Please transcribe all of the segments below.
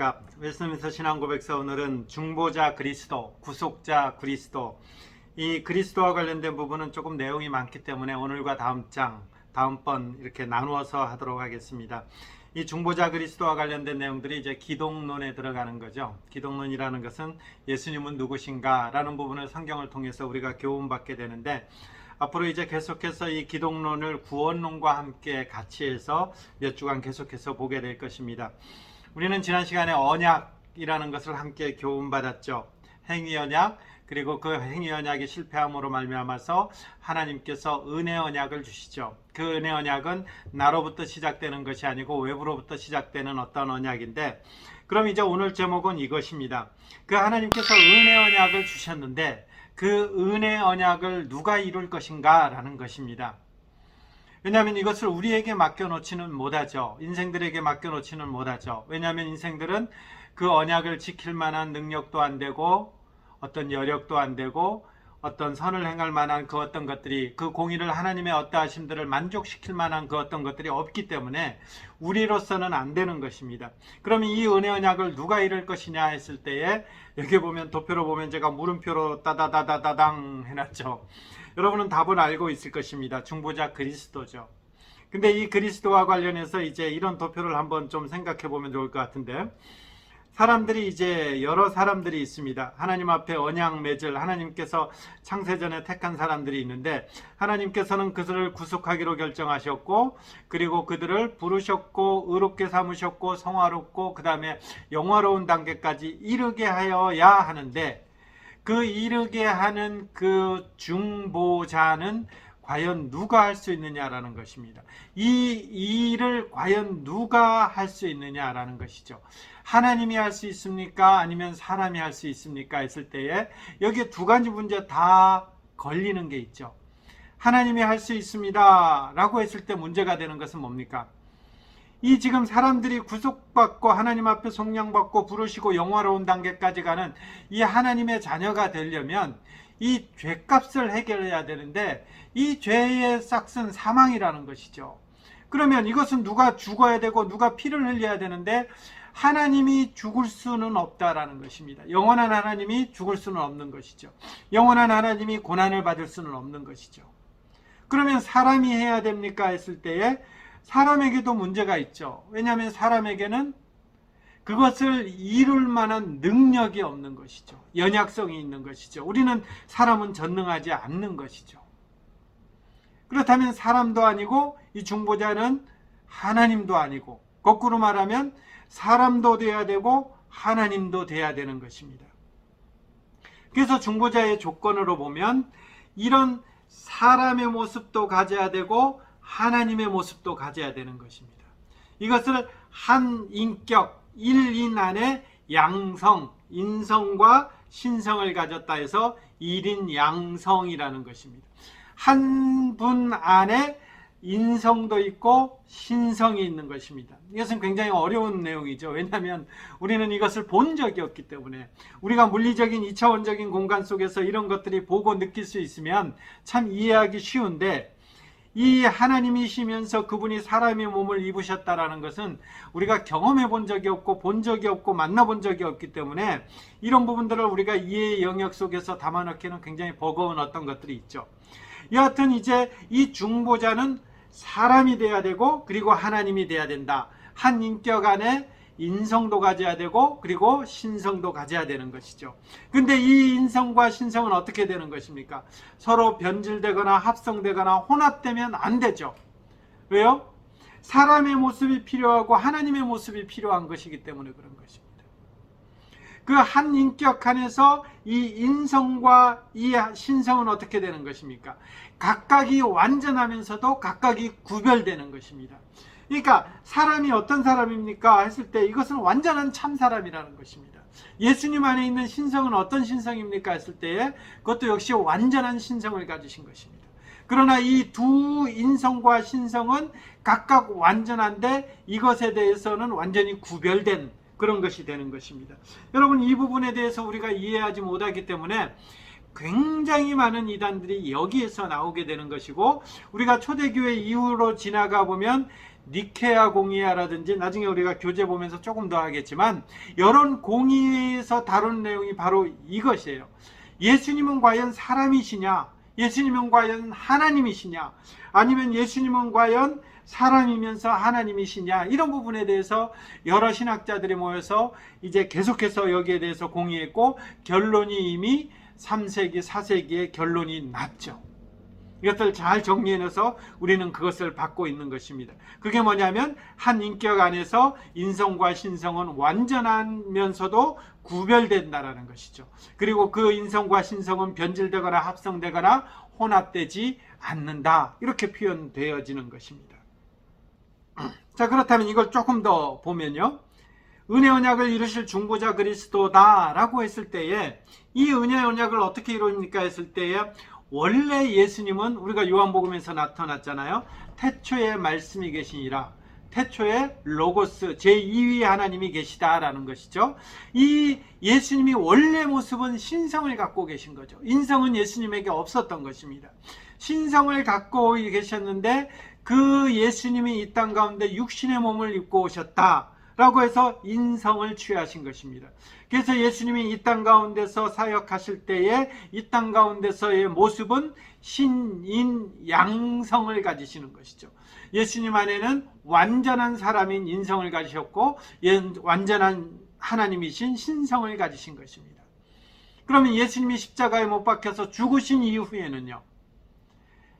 안녕하십니까. 웨스트민스터 신앙고백서 오늘은 중보자 그리스도, 구속자 그리스도, 이 그리스도와 관련된 부분은 조금 내용이 많기 때문에 오늘과 다음번 이렇게 나누어서 하도록 하겠습니다. 이 중보자 그리스도와 관련된 내용들이 이제 기독론에 들어가는 거죠. 기독론이라는 것은 예수님은 누구신가 라는 부분을 성경을 통해서 우리가 교훈받게 되는데, 앞으로 이제 계속해서 이 기독론을 구원론과 함께 같이 해서 몇 주간 계속해서 보게 될 것입니다. 우리는 지난 시간에 언약이라는 것을 함께 교훈받았죠. 행위 언약, 그리고 그 행위 언약이 실패함으로 말미암아서 하나님께서 은혜 언약을 주시죠. 그 은혜 언약은 나로부터 시작되는 것이 아니고 외부로부터 시작되는 어떤 언약인데, 그럼 이제 오늘 제목은 이것입니다. 그 하나님께서 은혜 언약을 주셨는데 그 은혜 언약을 누가 이룰 것인가 라는 것입니다. 왜냐하면 이것을 우리에게 맡겨놓지는 못하죠. 인생들에게 맡겨놓지는 못하죠. 왜냐하면 인생들은 그 언약을 지킬 만한 능력도 안 되고 어떤 여력도 안 되고 어떤 선을 행할 만한 그 어떤 것들이, 그 공의를 하나님의 어떠하심들을 만족시킬 만한 그 어떤 것들이 없기 때문에 우리로서는 안 되는 것입니다. 그러면 이 은혜 언약을 누가 이룰 것이냐 했을 때에, 여기 보면 도표로 보면 제가 물음표로 따다다다다당 해놨죠. 여러분은 답을 알고 있을 것입니다. 중보자 그리스도죠. 근데 이 그리스도와 관련해서 이제 이런 도표를 한번 좀 생각해 보면 좋을 것 같은데, 사람들이 이제 여러 사람들이 있습니다. 하나님 앞에 언약 맺을, 하나님께서 창세전에 택한 사람들이 있는데, 하나님께서는 그들을 구속하기로 결정하셨고, 그리고 그들을 부르셨고 의롭게 삼으셨고 성화롭고 그 다음에 영화로운 단계까지 이르게 하여야 하는데, 그 이르게 하는 그 중보자는 과연 누가 할 수 있느냐라는 것입니다. 이 일을 과연 누가 할 수 있느냐라는 것이죠. 하나님이 할 수 있습니까? 아니면 사람이 할 수 있습니까? 했을 때에 여기에 두 가지 문제 다 걸리는 게 있죠. 하나님이 할 수 있습니다 라고 했을 때 문제가 되는 것은 뭡니까? 이 지금 사람들이 구속받고 하나님 앞에 속량받고 부르시고 영화로운 단계까지 가는 이 하나님의 자녀가 되려면 이 죄값을 해결해야 되는데, 이 죄의 싹은 사망이라는 것이죠. 그러면 이것은 누가 죽어야 되고 누가 피를 흘려야 되는데, 하나님이 죽을 수는 없다라는 것입니다. 영원한 하나님이 죽을 수는 없는 것이죠. 영원한 하나님이 고난을 받을 수는 없는 것이죠. 그러면 사람이 해야 됩니까 했을 때에 사람에게도 문제가 있죠. 왜냐하면 사람에게는 그것을 이룰 만한 능력이 없는 것이죠. 연약성이 있는 것이죠. 우리는 사람은 전능하지 않는 것이죠. 그렇다면 사람도 아니고 이 중보자는 하나님도 아니고, 거꾸로 말하면 사람도 돼야 되고 하나님도 돼야 되는 것입니다. 그래서 중보자의 조건으로 보면 이런 사람의 모습도 가져야 되고 하나님의 모습도 가져야 되는 것입니다. 이것을 한 인격, 일인 안에 양성, 인성과 신성을 가졌다 해서 일인 양성이라는 것입니다. 한 분 안에 인성도 있고 신성이 있는 것입니다. 이것은 굉장히 어려운 내용이죠. 왜냐하면 우리는 이것을 본 적이 없기 때문에, 우리가 물리적인 2차원적인 공간 속에서 이런 것들이 보고 느낄 수 있으면 참 이해하기 쉬운데, 이 하나님이시면서 그분이 사람의 몸을 입으셨다라는 것은 우리가 경험해 본 적이 없고 본 적이 없고 만나본 적이 없기 때문에 이런 부분들을 우리가 이해의 영역 속에서 담아넣기는 굉장히 버거운 어떤 것들이 있죠. 여하튼 이제 이 중보자는 사람이 돼야 되고 그리고 하나님이 돼야 된다. 한 인격 안에 인성도 가져야 되고 그리고 신성도 가져야 되는 것이죠. 근데 이 인성과 신성은 어떻게 되는 것입니까? 서로 변질되거나 합성되거나 혼합되면 안 되죠. 왜요? 사람의 모습이 필요하고 하나님의 모습이 필요한 것이기 때문에 그런 것입니다. 그 한 인격 안에서 이 인성과 이 신성은 어떻게 되는 것입니까? 각각이 완전하면서도 각각이 구별되는 것입니다. 그러니까 사람이 어떤 사람입니까 했을 때 이것은 완전한 참 사람이라는 것입니다. 예수님 안에 있는 신성은 어떤 신성입니까 했을 때에 그것도 역시 완전한 신성을 가지신 것입니다. 그러나 이 두 인성과 신성은 각각 완전한데 이것에 대해서는 완전히 구별된 그런 것이 되는 것입니다. 여러분, 이 부분에 대해서 우리가 이해하지 못하기 때문에 굉장히 많은 이단들이 여기에서 나오게 되는 것이고, 우리가 초대교회 이후로 지나가 보면 니케아 공의회라든지 나중에 우리가 교재 보면서 조금 더 하겠지만 이런 공의회에서 다룬 내용이 바로 이것이에요. 예수님은 과연 사람이시냐? 예수님은 과연 하나님이시냐? 아니면 예수님은 과연 사람이면서 하나님이시냐? 이런 부분에 대해서 여러 신학자들이 모여서 이제 계속해서 여기에 대해서 공의했고, 결론이 이미 3세기, 4세기에 결론이 났죠. 이것들 잘 정리해서 우리는 그것을 받고 있는 것입니다. 그게 뭐냐면 한 인격 안에서 인성과 신성은 완전하면서도 구별된다라는 것이죠. 그리고 그 인성과 신성은 변질되거나 합성되거나 혼합되지 않는다, 이렇게 표현되어지는 것입니다. 자, 그렇다면 이걸 조금 더 보면요, 은혜 언약을 이루실 중보자 그리스도다라고 했을 때에 이 은혜 언약을 어떻게 이루니까 했을 때에 원래 예수님은 우리가 요한복음에서 나타났잖아요. 태초에 말씀이 계시니라. 태초에 로고스 제2위 하나님이 계시다라는 것이죠. 이 예수님이 원래 모습은 신성을 갖고 계신 거죠. 인성은 예수님에게 없었던 것입니다. 신성을 갖고 계셨는데 그 예수님이 이 땅 가운데 육신의 몸을 입고 오셨다라고 해서 인성을 취하신 것입니다. 그래서 예수님이 이 땅 가운데서 사역하실 때에 이 땅 가운데서의 모습은 신인 양성을 가지시는 것이죠. 예수님 안에는 완전한 사람인 인성을 가지셨고 완전한 하나님이신 신성을 가지신 것입니다. 그러면 예수님이 십자가에 못 박혀서 죽으신 이후에는요,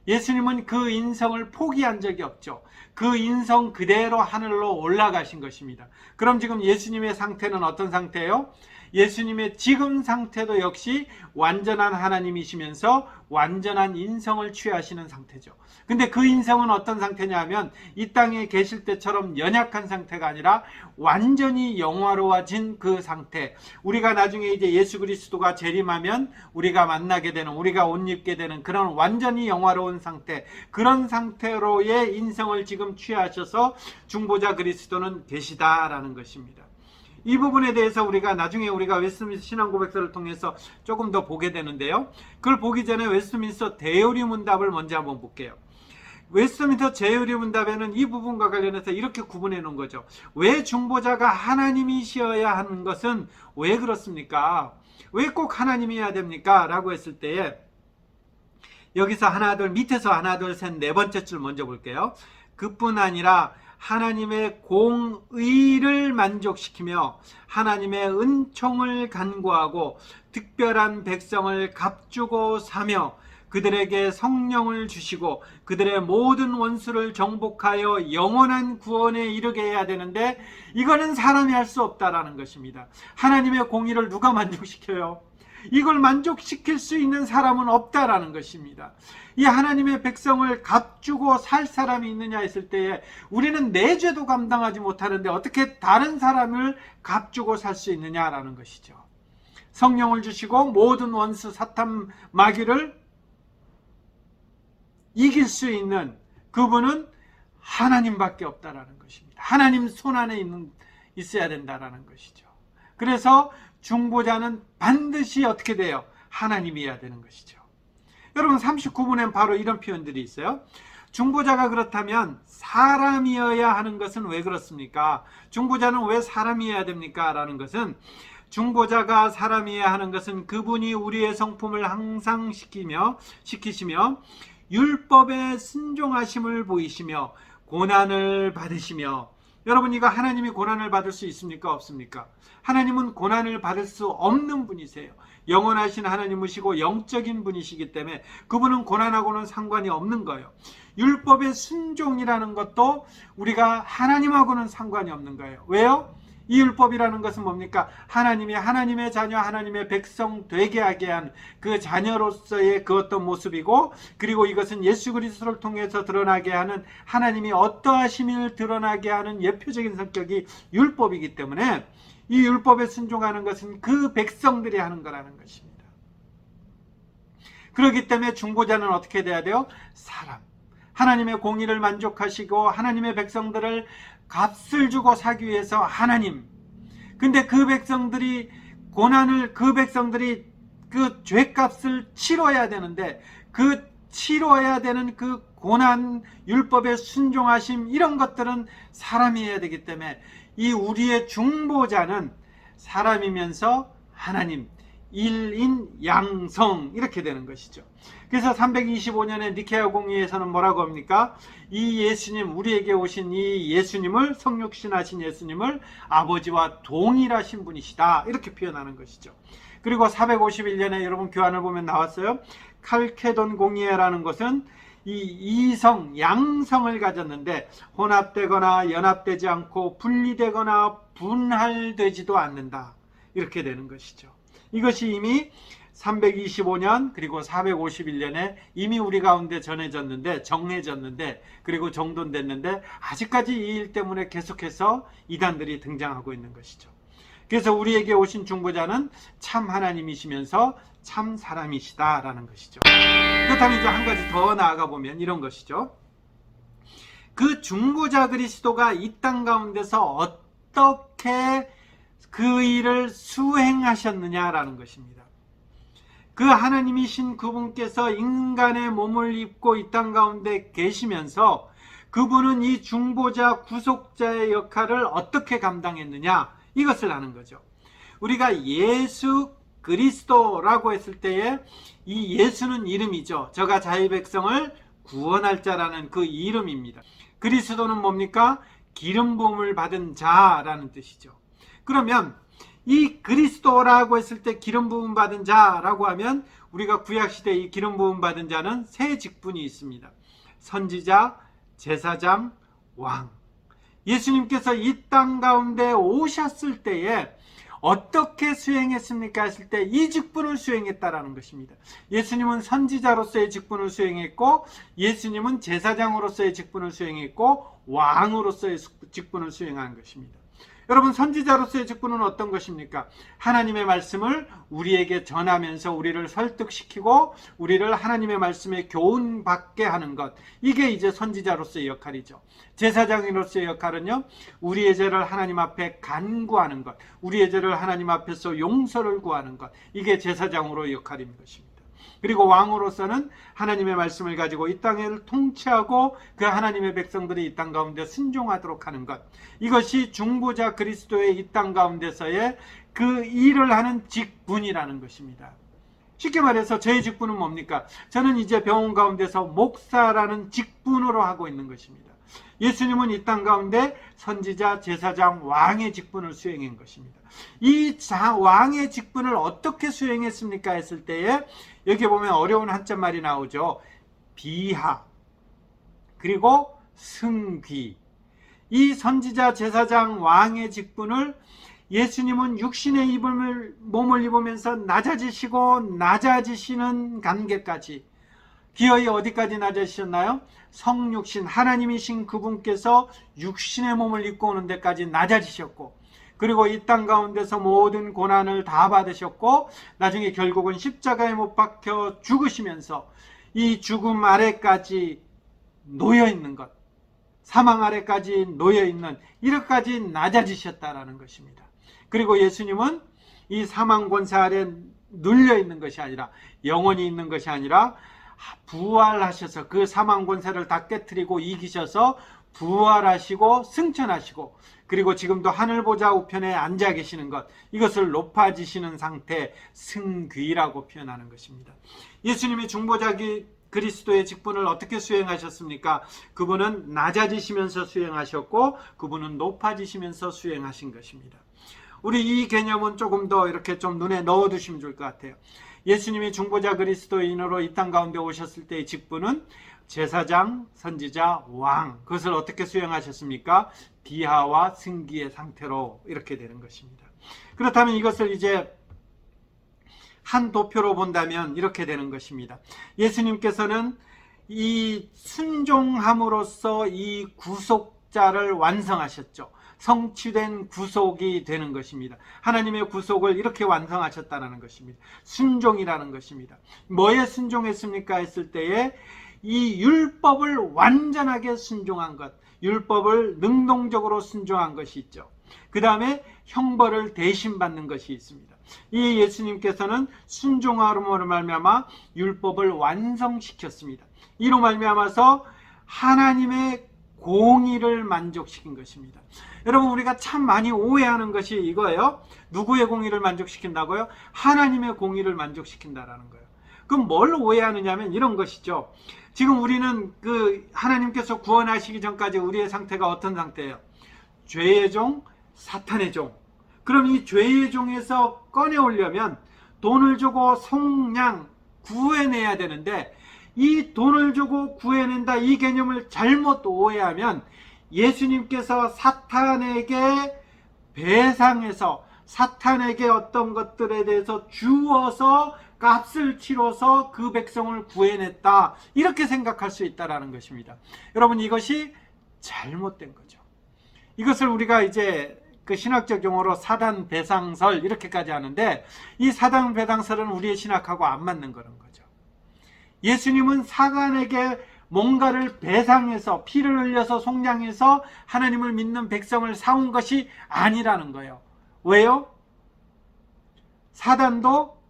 예수님은 그 인성을 포기한 적이 없죠. 그 인성 그대로 하늘로 올라가신 것입니다. 그럼 지금 예수님의 상태는 어떤 상태예요? 예수님의 지금 상태도 역시 완전한 하나님이시면서 완전한 인성을 취하시는 상태죠. 근데 그 인성은 어떤 상태냐 하면 이 땅에 계실 때처럼 연약한 상태가 아니라 완전히 영화로워진 그 상태. 우리가 나중에 이제 예수 그리스도가 재림하면 우리가 만나게 되는, 우리가 옷 입게 되는 그런 완전히 영화로운 상태, 그런 상태로의 인성을 지금 취하셔서 중보자 그리스도는 계시다라는 것입니다. 이 부분에 대해서 우리가 나중에 우리가 웨스트민스터 신앙고백서를 통해서 조금 더 보게 되는데요, 그걸 보기 전에 웨스트민스터 대요리 문답을 먼저 한번 볼게요. 웨스트민스터 대요리 문답에는 이 부분과 관련해서 이렇게 구분해 놓은 거죠. 왜 중보자가 하나님이셔야 하는 것은 왜 그렇습니까? 왜 꼭 하나님이어야 됩니까? 라고 했을 때에 여기서 하나 둘, 밑에서 하나 둘 셋 네 번째 줄 먼저 볼게요. 그뿐 아니라 하나님의 공의를 만족시키며 하나님의 은총을 간구하고 특별한 백성을 값주고 사며 그들에게 성령을 주시고 그들의 모든 원수를 정복하여 영원한 구원에 이르게 해야 되는데 이거는 사람이 할 수 없다라는 것입니다. 하나님의 공의를 누가 만족시켜요? 이걸 만족시킬 수 있는 사람은 없다라는 것입니다. 이 하나님의 백성을 값주고 살 사람이 있느냐 했을 때에 우리는 내 죄도 감당하지 못하는데 어떻게 다른 사람을 값주고 살 수 있느냐라는 것이죠. 성령을 주시고 모든 원수 사탄 마귀를 이길 수 있는 그분은 하나님밖에 없다라는 것입니다. 하나님 손 안에 있어야 된다라는 것이죠. 그래서 중보자는 반드시 어떻게 돼요? 하나님이어야 되는 것이죠. 여러분 39분엔 바로 이런 표현들이 있어요. 중보자가 그렇다면 사람이어야 하는 것은 왜 그렇습니까? 중보자는 왜 사람이어야 됩니까? 라는 것은 중보자가 사람이어야 하는 것은 그분이 우리의 성품을 항상 시키시며 율법에 순종하심을 보이시며 고난을 받으시며, 여러분 이거 하나님이 고난을 받을 수 있습니까? 없습니까? 하나님은 고난을 받을 수 없는 분이세요. 영원하신 하나님이시고 영적인 분이시기 때문에 그분은 고난하고는 상관이 없는 거예요. 율법의 순종이라는 것도 우리가 하나님하고는 상관이 없는 거예요. 왜요? 이 율법이라는 것은 뭡니까? 하나님이 하나님의 자녀, 하나님의 백성 되게 하게 한 그 자녀로서의 그 어떤 모습이고, 그리고 이것은 예수 그리스도를 통해서 드러나게 하는 하나님이 어떠하심을 드러나게 하는 예표적인 성격이 율법이기 때문에 이 율법에 순종하는 것은 그 백성들이 하는 거라는 것입니다. 그렇기 때문에 중보자는 어떻게 돼야 돼요? 사람. 하나님의 공의를 만족하시고 하나님의 백성들을 값을 주고 사기 위해서 하나님. 근데 그 백성들이 그 백성들이 그 죄값을 치러야 되는데 그 치러야 되는 그 고난, 율법의 순종하심, 이런 것들은 사람이 해야 되기 때문에 이 우리의 중보자는 사람이면서 하나님, 일인 양성, 이렇게 되는 것이죠. 그래서 325년에 니케아 공의에서는 뭐라고 합니까? 이 예수님, 우리에게 오신 이 예수님을, 성육신하신 예수님을 아버지와 동일하신 분이시다, 이렇게 표현하는 것이죠. 그리고 451년에 여러분 교환을 보면 나왔어요. 칼케돈 공의회라는 것은 이 이성, 양성을 가졌는데 혼합되거나 연합되지 않고 분리되거나 분할되지도 않는다, 이렇게 되는 것이죠. 이것이 이미 325년 그리고 451년에 이미 우리 가운데 전해졌는데, 정해졌는데, 그리고 정돈됐는데 아직까지 이 일 때문에 계속해서 이단들이 등장하고 있는 것이죠. 그래서 우리에게 오신 중보자는 참 하나님이시면서 참 사람이시다라는 것이죠. 그렇다면 이제 한 가지 더 나아가 보면 이런 것이죠. 그 중보자 그리스도가 이 땅 가운데서 어떻게 그 일을 수행하셨느냐라는 것입니다. 그 하나님이신 그분께서 인간의 몸을 입고 이 땅 가운데 계시면서 그분은 이 중보자 구속자의 역할을 어떻게 감당했느냐, 이것을 아는 거죠. 우리가 예수 그리스도라고 했을 때에 이 예수는 이름이죠. 저가 자의 백성을 구원할 자라는 그 이름입니다. 그리스도는 뭡니까? 기름 부음을 받은 자라는 뜻이죠. 그러면 이 그리스도라고 했을 때 기름 부음 받은 자라고 하면 우리가 구약시대 이 기름 부음 받은 자는 세 직분이 있습니다. 선지자, 제사장, 왕. 예수님께서 이 땅 가운데 오셨을 때에 어떻게 수행했습니까 했을 때 이 직분을 수행했다라는 것입니다. 예수님은 선지자로서의 직분을 수행했고, 예수님은 제사장으로서의 직분을 수행했고, 왕으로서의 직분을 수행한 것입니다. 여러분, 선지자로서의 직분은 어떤 것입니까? 하나님의 말씀을 우리에게 전하면서 우리를 설득시키고 우리를 하나님의 말씀에 교훈받게 하는 것, 이게 이제 선지자로서의 역할이죠. 제사장으로서의 역할은요, 우리의 죄를 하나님 앞에 간구하는 것, 우리의 죄를 하나님 앞에서 용서를 구하는 것, 이게 제사장으로의 역할인 것입니다. 그리고 왕으로서는 하나님의 말씀을 가지고 이 땅을 통치하고 그 하나님의 백성들이 이 땅 가운데 순종하도록 하는 것, 이것이 중보자 그리스도의 이 땅 가운데서의 그 일을 하는 직분이라는 것입니다. 쉽게 말해서 저의 직분은 뭡니까? 저는 이제 병원 가운데서 목사라는 직분으로 하고 있는 것입니다. 예수님은 이 땅 가운데 선지자, 제사장, 왕의 직분을 수행한 것입니다. 이 왕의 직분을 어떻게 수행했습니까 했을 때에 여기 보면 어려운 한자말이 나오죠. 비하, 그리고 승귀. 이 선지자, 제사장, 왕의 직분을 예수님은 육신의 몸을 입으면서 낮아지시고 낮아지시는 관계까지, 기어이 어디까지 낮아지셨나요? 성육신, 하나님이신 그분께서 육신의 몸을 입고 오는 데까지 낮아지셨고, 그리고 이 땅 가운데서 모든 고난을 다 받으셨고, 나중에 결국은 십자가에 못 박혀 죽으시면서 이 죽음 아래까지 놓여있는 것, 사망 아래까지 놓여있는, 이렇게까지 낮아지셨다라는 것입니다. 그리고 예수님은 이 사망 권세 아래 눌려있는 것이 아니라, 영원히 있는 것이 아니라 부활하셔서 그 사망 권세를 다 깨트리고 이기셔서 부활하시고 승천하시고, 그리고 지금도 하늘 보좌 우편에 앉아 계시는 것, 이것을 높아지시는 상태, 승귀라고 표현하는 것입니다. 예수님이 중보자 그리스도의 직분을 어떻게 수행하셨습니까? 그분은 낮아지시면서 수행하셨고, 그분은 높아지시면서 수행하신 것입니다. 우리 이 개념은 조금 더 이렇게 좀 눈에 넣어두시면 좋을 것 같아요. 예수님이 중보자 그리스도인으로 이 땅 가운데 오셨을 때의 직분은 제사장, 선지자, 왕, 그것을 어떻게 수행하셨습니까? 비하와 승기의 상태로 이렇게 되는 것입니다. 그렇다면 이것을 이제 한 도표로 본다면 이렇게 되는 것입니다. 예수님께서는 이 순종함으로써 이 구속자를 완성하셨죠. 성취된 구속이 되는 것입니다. 하나님의 구속을 이렇게 완성하셨다는 것입니다. 순종이라는 것입니다. 뭐에 순종했습니까 했을 때에 이 율법을 완전하게 순종한 것, 율법을 능동적으로 순종한 것이 있죠. 그 다음에 형벌을 대신 받는 것이 있습니다. 이 예수님께서는 순종함으로 말미암아 율법을 완성시켰습니다. 이로 말미암아서 하나님의 공의를 만족시킨 것입니다. 여러분, 우리가 참 많이 오해하는 것이 이거예요. 누구의 공의를 만족시킨다고요? 하나님의 공의를 만족시킨다라는 거예요. 그럼 뭘 오해하느냐면 이런 것이죠. 지금 우리는 하나님께서 구원하시기 전까지 우리의 상태가 어떤 상태예요? 죄의 종, 사탄의 종. 그럼 이 죄의 종에서 꺼내오려면 돈을 주고 속량 구해내야 되는데, 이 돈을 주고 구해낸다 이 개념을 잘못 오해하면 예수님께서 사탄에게 배상해서 사탄에게 어떤 것들에 대해서 주어서 값을 치러서 그 백성을 구해냈다, 이렇게 생각할 수 있다는 것입니다. 여러분, 이것이 잘못된 거죠. 이것을 우리가 이제 신학적 용어로 사단 배상설 이렇게까지 하는데, 이 사단 배상설은 우리의 신학하고 안 맞는 그런 거죠. 예수님은 사단에게 뭔가를 배상해서 피를 흘려서 속량해서 하나님을 믿는 백성을 사온 것이 아니라는 거예요. 왜요? 사단도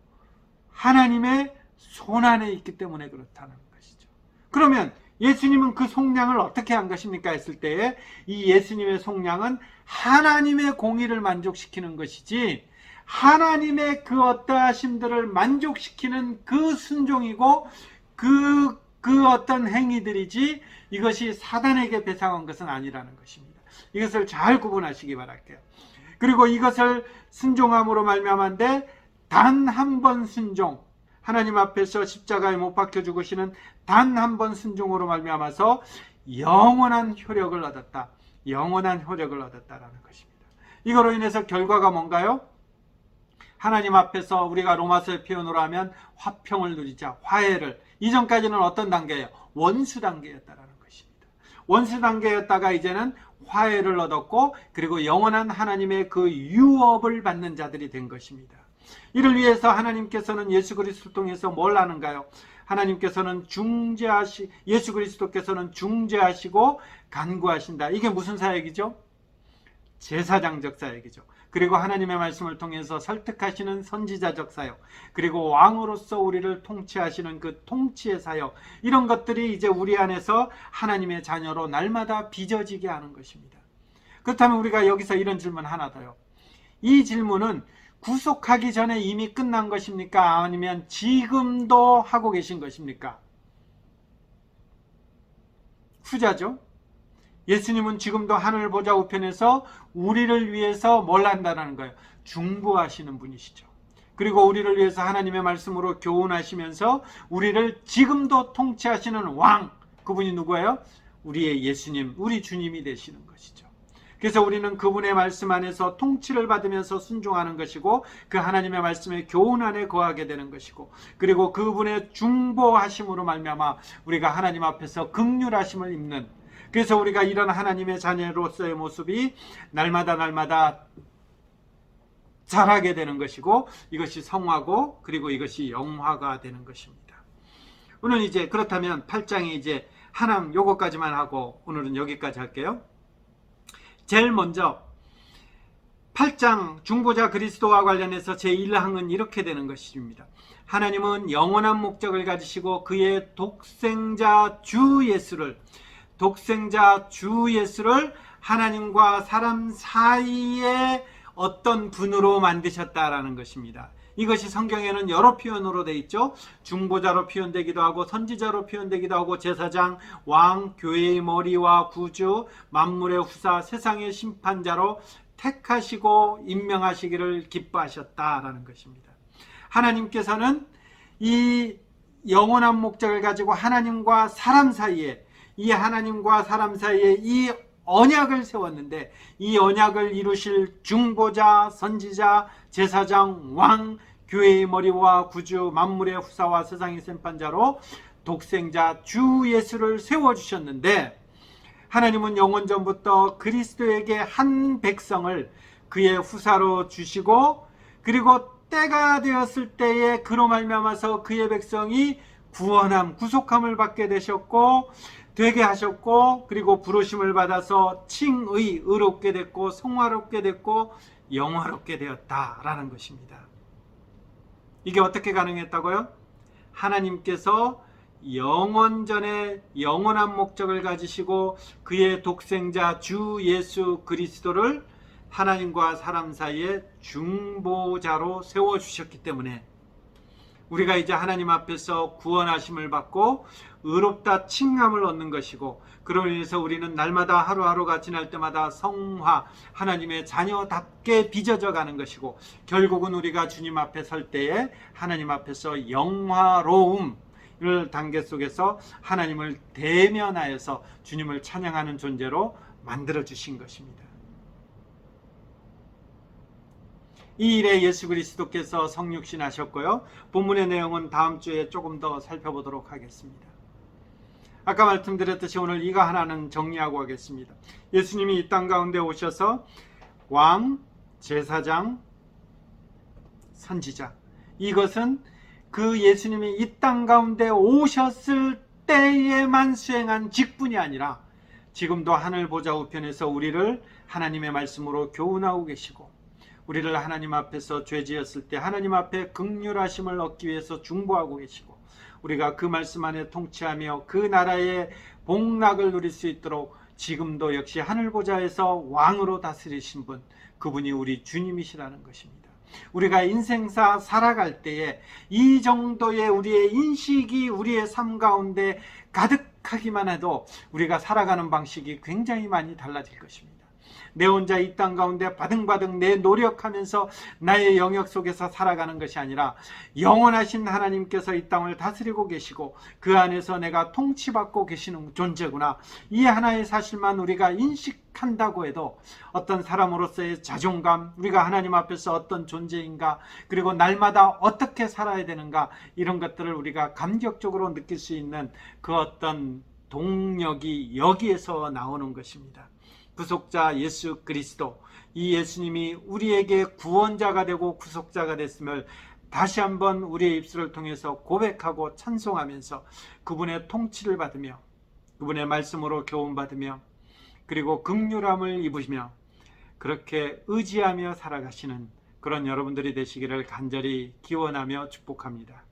하나님의 손안에 있기 때문에 그렇다는 것이죠. 그러면 예수님은 그 속량을 어떻게 한 것입니까? 했을 때에 이 예수님의 속량은 하나님의 공의를 만족시키는 것이지, 하나님의 그 어떠하심들을 만족시키는 그 순종이고 그 어떤 행위들이지, 이것이 사단에게 배상한 것은 아니라는 것입니다. 이것을 잘 구분하시기 바랄게요. 그리고 이것을 순종함으로 말미암한데, 단 한 번 순종, 하나님 앞에서 십자가에 못 박혀 죽으시는 단 한 번 순종으로 말미암아서 영원한 효력을 얻었다. 영원한 효력을 얻었다라는 것입니다. 이거로 인해서 결과가 뭔가요? 하나님 앞에서 우리가 로마서의 표현으로 하면 화평을 누리자, 화해를. 이전까지는 어떤 단계예요? 원수 단계였다라는 것입니다. 원수 단계였다가 이제는 화해를 얻었고, 그리고 영원한 하나님의 그 유업을 받는 자들이 된 것입니다. 이를 위해서 하나님께서는 예수 그리스도를 통해서 뭘 하는가요? 하나님께서는 예수 그리스도께서는 중재하시고 간구하신다. 이게 무슨 사역이죠? 제사장적 사역이죠. 그리고 하나님의 말씀을 통해서 설득하시는 선지자적 사역, 그리고 왕으로서 우리를 통치하시는 그 통치의 사역, 이런 것들이 이제 우리 안에서 하나님의 자녀로 날마다 빚어지게 하는 것입니다. 그렇다면 우리가 여기서 이런 질문 하나 더요. 이 질문은 구속하기 전에 이미 끝난 것입니까? 아니면 지금도 하고 계신 것입니까? 후자죠. 예수님은 지금도 하늘 보좌 우편에서 우리를 위해서 뭘 한다는 거예요? 중보하시는 분이시죠. 그리고 우리를 위해서 하나님의 말씀으로 교훈하시면서 우리를 지금도 통치하시는 왕, 그분이 누구예요? 우리의 예수님, 우리 주님이 되시는 것이죠. 그래서 우리는 그분의 말씀 안에서 통치를 받으면서 순종하는 것이고, 그 하나님의 말씀의 교훈 안에 거하게 되는 것이고, 그리고 그분의 중보하심으로 말미암아 우리가 하나님 앞에서 긍휼하심을 입는, 그래서 우리가 이런 하나님의 자녀로서의 모습이 날마다 자라게 되는 것이고, 이것이 성화고, 그리고 이것이 영화가 되는 것입니다. 오늘 이제 그렇다면 8장에 이제 하나님 요것까지만 하고 오늘은 여기까지 할게요. 제일 먼저 8장 중보자 그리스도와 관련해서 제1항은 이렇게 되는 것입니다. 하나님은 영원한 목적을 가지시고 그의 독생자 주 예수를 하나님과 사람 사이에 어떤 분으로 만드셨다라는 것입니다. 이것이 성경에는 여러 표현으로 되어 있죠. 중보자로 표현되기도 하고, 선지자로 표현되기도 하고, 제사장, 왕, 교회의 머리와 구주, 만물의 후사, 세상의 심판자로 택하시고 임명하시기를 기뻐하셨다라는 것입니다. 하나님께서는 이 영원한 목적을 가지고 하나님과 사람 사이에, 이 하나님과 사람 사이에 이 언약을 세웠는데, 이 언약을 이루실 중보자, 선지자, 제사장, 왕, 교회의 머리와 구주, 만물의 후사와 세상의 심판자로 독생자 주 예수를 세워주셨는데, 하나님은 영원전부터 그리스도에게 한 백성을 그의 후사로 주시고, 그리고 때가 되었을 때에 그로 말미암아서 그의 백성이 구원함, 구속함을 받게 되셨고, 되게 하셨고, 그리고 부르심을 받아서 칭의, 의롭게 됐고 성화롭게 됐고 영화롭게 되었다라는 것입니다. 이게 어떻게 가능했다고요? 하나님께서 영원전에 영원한 목적을 가지시고 그의 독생자 주 예수 그리스도를 하나님과 사람 사이에 중보자로 세워주셨기 때문에 우리가 이제 하나님 앞에서 구원하심을 받고 의롭다 칭함을 얻는 것이고, 그로 인해서 우리는 날마다 하루하루가 지날 때마다 성화, 하나님의 자녀답게 빚어져 가는 것이고, 결국은 우리가 주님 앞에 설 때에 하나님 앞에서 영화로움을 단계 속에서 하나님을 대면하여서 주님을 찬양하는 존재로 만들어 주신 것입니다. 이 일에 예수 그리스도께서 성육신 하셨고요. 본문의 내용은 다음 주에 조금 더 살펴보도록 하겠습니다. 아까 말씀드렸듯이 오늘 이거 하나는 정리하고 하겠습니다. 예수님이 이 땅 가운데 오셔서 왕, 제사장, 선지자, 이것은 그 예수님이 이 땅 가운데 오셨을 때에만 수행한 직분이 아니라 지금도 하늘 보좌 우편에서 우리를 하나님의 말씀으로 교훈하고 계시고, 우리를 하나님 앞에서 죄 지었을 때 하나님 앞에 긍휼하심을 얻기 위해서 중보하고 계시고, 우리가 그 말씀 안에 통치하며 그 나라의 복락을 누릴 수 있도록 지금도 역시 하늘 보좌에서 왕으로 다스리신 분, 그분이 우리 주님이시라는 것입니다. 우리가 인생사 살아갈 때에 이 정도의 우리의 인식이 우리의 삶 가운데 가득하기만 해도 우리가 살아가는 방식이 굉장히 많이 달라질 것입니다. 내 혼자 이 땅 가운데 바등바등 내 노력하면서 나의 영역 속에서 살아가는 것이 아니라 영원하신 하나님께서 이 땅을 다스리고 계시고 그 안에서 내가 통치받고 계시는 존재구나, 이 하나의 사실만 우리가 인식한다고 해도 어떤 사람으로서의 자존감, 우리가 하나님 앞에서 어떤 존재인가, 그리고 날마다 어떻게 살아야 되는가, 이런 것들을 우리가 감격적으로 느낄 수 있는 그 어떤 동력이 여기에서 나오는 것입니다. 구속자 예수 그리스도, 이 예수님이 우리에게 구원자가 되고 구속자가 됐음을 다시 한번 우리의 입술을 통해서 고백하고 찬송하면서 그분의 통치를 받으며 그분의 말씀으로 교훈받으며 그리고 긍휼함을 입으시며 그렇게 의지하며 살아가시는 그런 여러분들이 되시기를 간절히 기원하며 축복합니다.